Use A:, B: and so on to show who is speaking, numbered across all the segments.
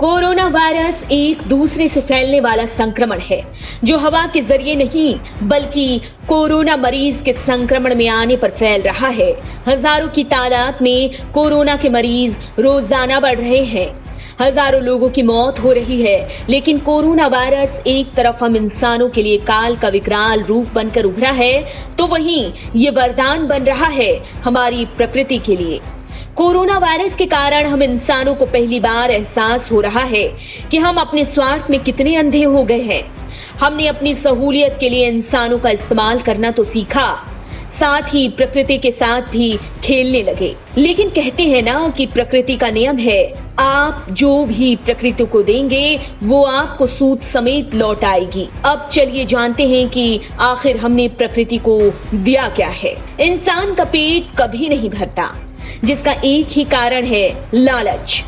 A: Corona virus एक दूसरे से फैलने वाला संक्रमण है जो हवा के जरिए नहीं बल्कि कोरोना मरीज के संक्रमण में आने पर फैल रहा है। हजारों की तादाद में कोरोना के मरीज रोजाना बढ़ रहे हैं, हजारों लोगों की मौत हो रही है। लेकिन कोरोना वायरस एक तरफ हम इंसानों के लिए काल का विकराल रूप बनकर उभरा है, तो वहीं ये वरदान बन रहा है हमारी प्रकृति के लिए। कोरोना वायरस के कारण हम इंसानों को पहली बार एहसास हो रहा है कि हम अपने स्वार्थ में कितने अंधे हो गए हैं। हमने अपनी सहूलियत के लिए इंसानों का इस्तेमाल करना तो सीखा, साथ ही प्रकृति के साथ भी खेलने लगे। लेकिन कहते हैं ना कि प्रकृति का नियम है, आप जो भी प्रकृति को देंगे वो आपको सूद समेत लौट आएगी। अब चलिए जानते हैं कि आखिर हमने प्रकृति को दिया क्या है। इंसान का पेट कभी नहीं भरता, जिसका एक ही कारण है लालच,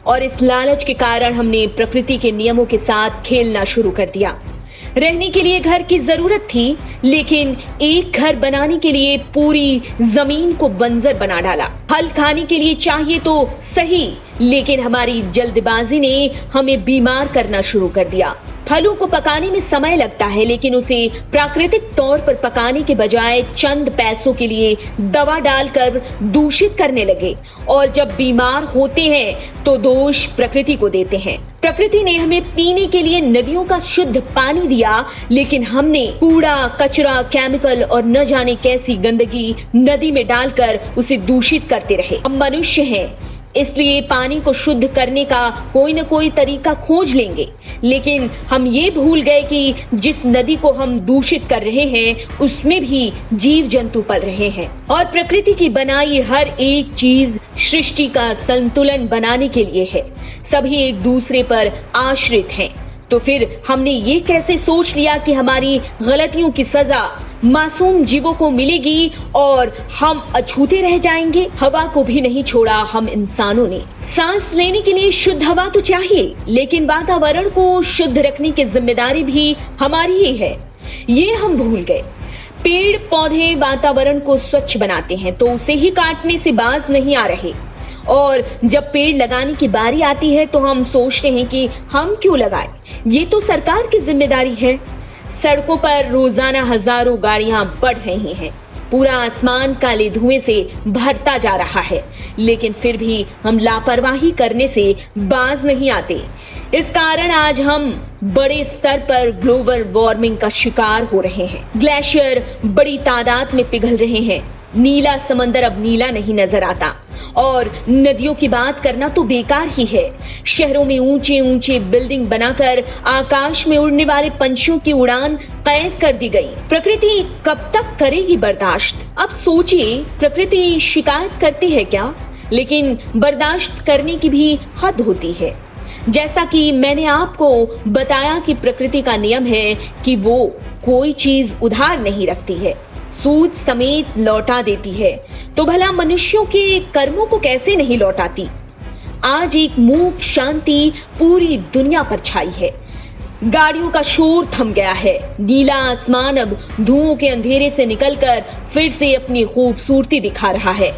A: और इस लालच के कारण हमने प्रकृति के नियमों के साथ खेलना शुरू कर दिया। रहने के लिए घर की जरूरत थी, लेकिन एक घर बनाने के लिए पूरी जमीन को बंजर बना डाला। फल खाने के लिए चाहिए तो सही, लेकिन हमारी जल्दबाजी ने हमें बीमार करना शुरू कर दिया। फलों को पकाने में समय लगता है, लेकिन उसे प्राकृतिक तौर पर पकाने के बजाय चंद पैसों के लिए दवा डालकर दूषित करने लगे, और जब बीमार होते हैं तो दोष प्रकृति को देते हैं। प्रकृति ने हमें पीने के लिए नदियों का शुद्ध पानी दिया, लेकिन हमने कूड़ा, कचरा, केमिकल और न जाने कैसी गंदगी नदी में डालकर उसे दूषित करते रहे। हम मनुष्य हैं, इसलिए पानी को शुद्ध करने का कोई न कोई तरीका खोज लेंगे, लेकिन हम ये भूल गए कि जिस नदी को हम दूषित कर रहे हैं उसमें भी जीव जंतु पल रहे हैं, और प्रकृति की बनाई हर एक चीज सृष्टि का संतुलन बनाने के लिए है। सभी एक दूसरे पर आश्रित हैं। तो फिर हमने ये कैसे सोच लिया कि हमारी गलतियों की सजा मासूम जीवों को मिलेगी और हम अछूते रह जाएंगे। हवा को भी नहीं छोड़ा हम इंसानों ने। सांस लेने के लिए शुद्ध हवा तो चाहिए, लेकिन वातावरण को शुद्ध रखने की जिम्मेदारी भी हमारी ही है, ये हम भूल गए। पेड़ पौधे वातावरण को स्वच्छ बनाते हैं, तो उसे ही काटने से बाज नहीं आ रहे, और जब पेड़ लगाने की बारी आती है तो हम सोचते हैं कि हम क्यों लगाएं, ये तो सरकार की जिम्मेदारी है। सड़कों पर रोजाना हजारों गाड़ियां बढ़ रही हैं, पूरा आसमान काले धुएं से भरता जा रहा है, लेकिन फिर भी हम लापरवाही करने से बाज नहीं आते। इस कारण आज हम बड़े स्तर पर ग्लोबल वार्मिंग का शिकार हो रहे हैं। ग्लेशियर बड़ी तादाद में पिघल रहे हैं, नीला समंदर अब नीला नहीं नजर आता, और नदियों की बात करना तो बेकार ही है। शहरों में ऊंचे ऊंचे बिल्डिंग बनाकर आकाश में उड़ने वाले पंछियों की उड़ान कैद कर दी गई। प्रकृति कब तक करेगी बर्दाश्त? अब सोचिए, प्रकृति शिकायत करती है क्या? लेकिन बर्दाश्त करने की भी हद होती है। जैसा कि मैंने आपको बताया कि प्रकृति का नियम है कि वो कोई चीज उधार नहीं रखती है, सूद समेत लौटा देती है, तो भला मनुष्यों के कर्मों को कैसे नहीं लौटाती। आज एक मूक शांति पूरी दुनिया पर छाई है। गाड़ियों का शोर थम गया है, नीला आसमान अब धुओं के अंधेरे से निकलकर फिर से अपनी खूबसूरती दिखा रहा है।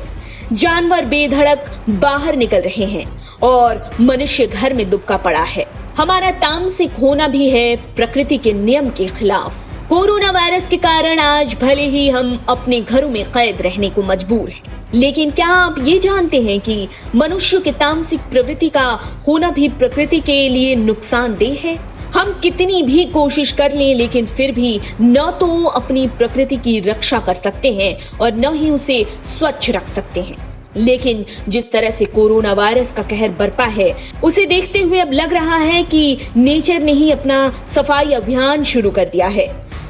A: जानवर बेधड़क बाहर निकल रहे हैं और मनुष्य घर में दुबका पड़ा है। हमारा तामसिक होना भी है प्रकृति के नियम के खिलाफ। कोरोना वायरस के कारण आज भले ही हम अपने घरों में कैद रहने को मजबूर हैं, लेकिन क्या आप ये जानते हैं कि मनुष्य के तामसिक प्रवृत्ति का होना भी प्रकृति के लिए नुकसानदेह है? हम कितनी भी कोशिश कर लें, लेकिन फिर भी न तो अपनी प्रकृति की रक्षा कर सकते हैं और न ही उसे स्वच्छ रख सकते हैं। लेकिन जिस तरह से कोरोना वायरस का कहर बरपा है, उसे देखते हुए अब लग रहा है कि नेचर ने ही अपना सफाई अभियान शुरू कर दिया है।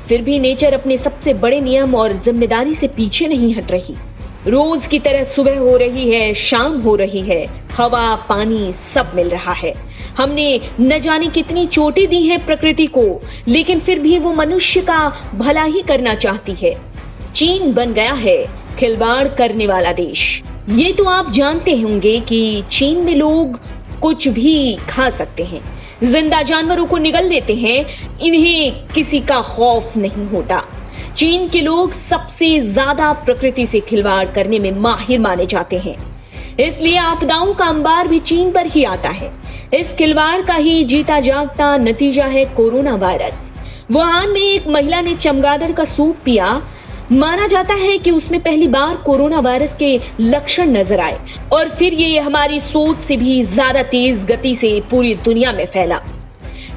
A: फिर भी नेचर अपने सबसे बड़े नियम और जिम्मेदारी से पीछे नहीं हट रही। रोज की तरह सुबह हो रही है, शाम हो रही है, हवा पानी सब मिल रहा है। हमने न जाने कितनी चोटें दी हैं प्रकृति को, लेकिन फिर भी वो मनुष्य का भला ही करना चाहती है। चीन बन गया है खिलवाड़ करने वाला देश। ये तो आप जानते होंगे कि चीन में लोग कुछ भी खा सकते हैं, जिंदा जानवरों को निगल लेते हैं, इन्हें किसी का खौफ नहीं होता। चीन के लोग सबसे ज्यादा प्रकृति से खिलवाड़ करने में माहिर माने जाते हैं। इसलिए आपदाओं का अंबार भी चीन पर ही आता है। इस खिलवाड़ का ही जीता जागता नतीजा है कोरोना वायरस। वुहान में एक महिला ने चमगादड़ का सूप पिया। माना जाता है कि उसमें पहली बार कोरोना वायरस के लक्षण नजर आए और फिर ये हमारी सोच से भी ज्यादा तेज गति से पूरी दुनिया में फैला।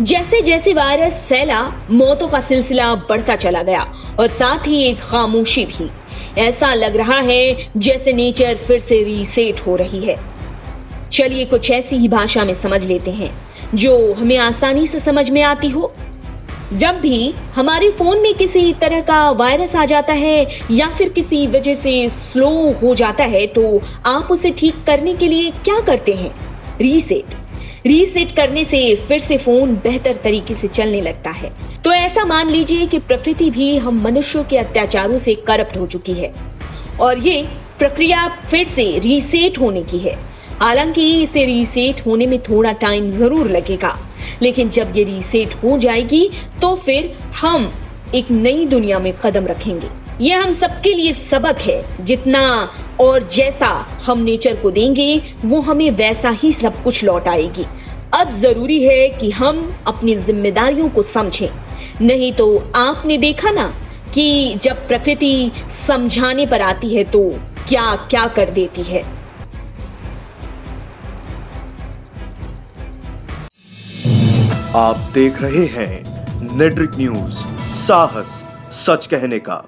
A: जैसे जैसे वायरस फैला, मौतों का सिलसिला बढ़ता चला गया और साथ ही एक खामोशी भी। ऐसा लग रहा है जैसे नेचर फिर से रीसेट हो रही है। चलिए कुछ ऐसी ही भाषा में समझ लेते हैं जो हमें आसानी से समझ में आती हो। जब भी हमारे फोन में किसी तरह का वायरस आ जाता है या फिर किसी वजह से स्लो हो जाता है, तो आप उसे ठीक करने के लिए क्या करते हैं? रीसेट करने से फिर से फोन बेहतर तरीके से चलने लगता है। तो ऐसा मान लीजिए कि प्रकृति भी हम मनुष्यों के अत्याचारों से करप्ट हो चुकी है और ये प्रक्रिया फिर से रीसेट होने की है। हालांकि इसे रीसेट होने में थोड़ा टाइम जरूर लगेगा, लेकिन जब ये रीसेट हो जाएगी तो फिर हम एक नई दुनिया में कदम रखेंगे। ये हम सबके लिए सबक है। जितना और जैसा हम नेचर को देंगे, वो हमें वैसा ही सब कुछ लौट आएगी। अब जरूरी है कि हम अपनी जिम्मेदारियों को समझें। नहीं तो आपने देखा ना कि जब प्रकृति समझाने पर आती है तो क्या क्या कर देती है।
B: आप देख रहे हैं नेट्रिक न्यूज, साहस सच कहने का।